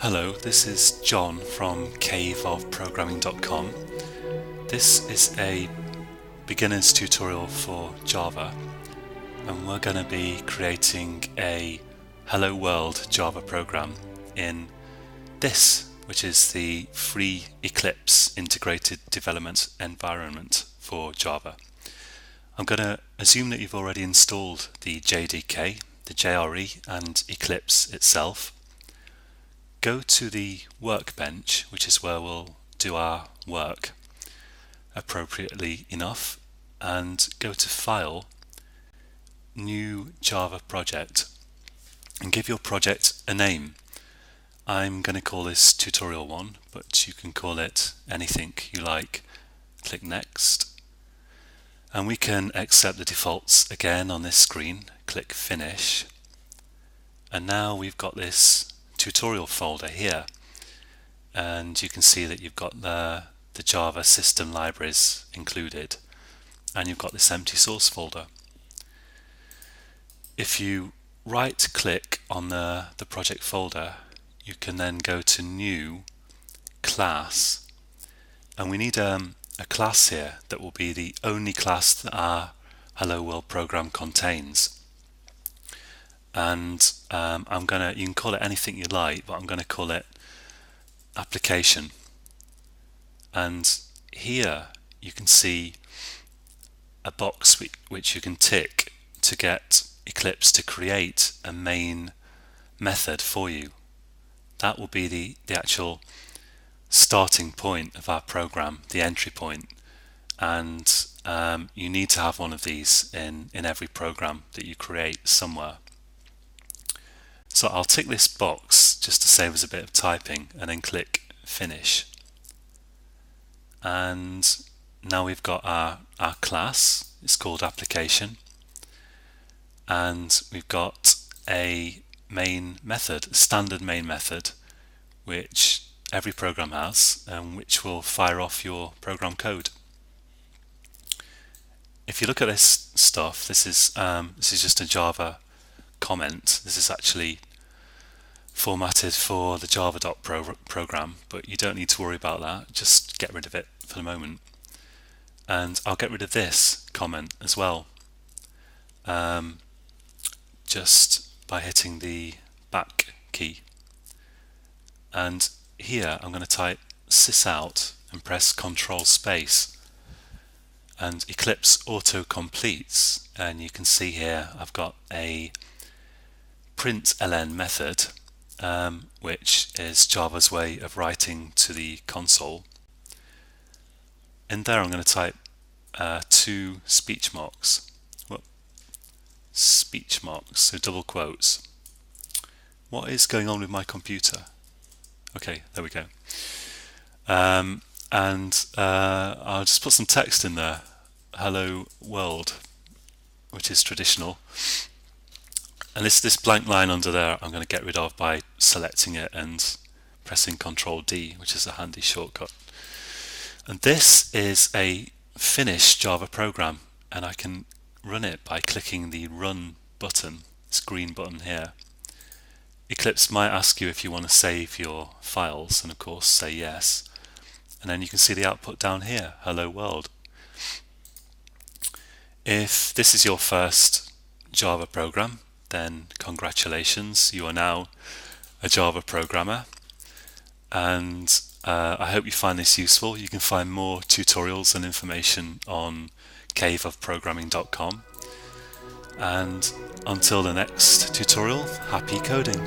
Hello, this is John from caveofprogramming.com. This is a beginner's tutorial for Java, and we're going to be creating a Hello World Java program in this, which is the free Eclipse integrated development environment for Java. I'm going to assume that you've already installed the JDK, the JRE, and Eclipse itself. Go to the workbench, which is where we'll do our work appropriately enough, and go to File, New Java Project, and give your project a name. I'm going to call this Tutorial 1, but you can call it anything you like. Click Next, and we can accept the defaults again on this screen. Click Finish, and now we've got this tutorial folder here, and you can see that you've got the Java system libraries included, and you've got this empty source folder. If you right click on the project folder, you can then go to New Class, and we need a class here that will be the only class that our Hello World program contains. And you can call it anything you like, but I'm going to call it application. And here you can see a box which you can tick to get Eclipse to create a main method for you. That will be the actual starting point of our program, the entry point. And you need to have one of these in every program that you create somewhere. So I'll tick this box just to save us a bit of typing, and then click Finish. And now we've got our class. It's called Application, and we've got a main method, a standard main method, which every program has, and which will fire off your program code. If you look at this stuff, this is just a Java comment. This is actually formatted for the java.doc program, but you don't need to worry about that. Just get rid of it for the moment. And I'll get rid of this comment as well, just by hitting the back key. And here I'm going to type sysout and press Control Space, and Eclipse auto completes, and you can see here I've got a println method, which is Java's way of writing to the console. In there I'm going to type two speech marks, so double quotes. What is going on with my computer? Okay, there we go. And I'll just put some text in there. Hello World, which is traditional. And this blank line under there I'm going to get rid of by selecting it and pressing Ctrl D, which is a handy shortcut. And this is a finished Java program, and I can run it by clicking the Run button, this green button here. Eclipse might ask you if you want to save your files, and of course say yes. And then you can see the output down here, Hello World. If this is your first Java program, then congratulations, you are now a Java programmer. And I hope you find this useful. You can find more tutorials and information on caveofprogramming.com. And until the next tutorial, happy coding!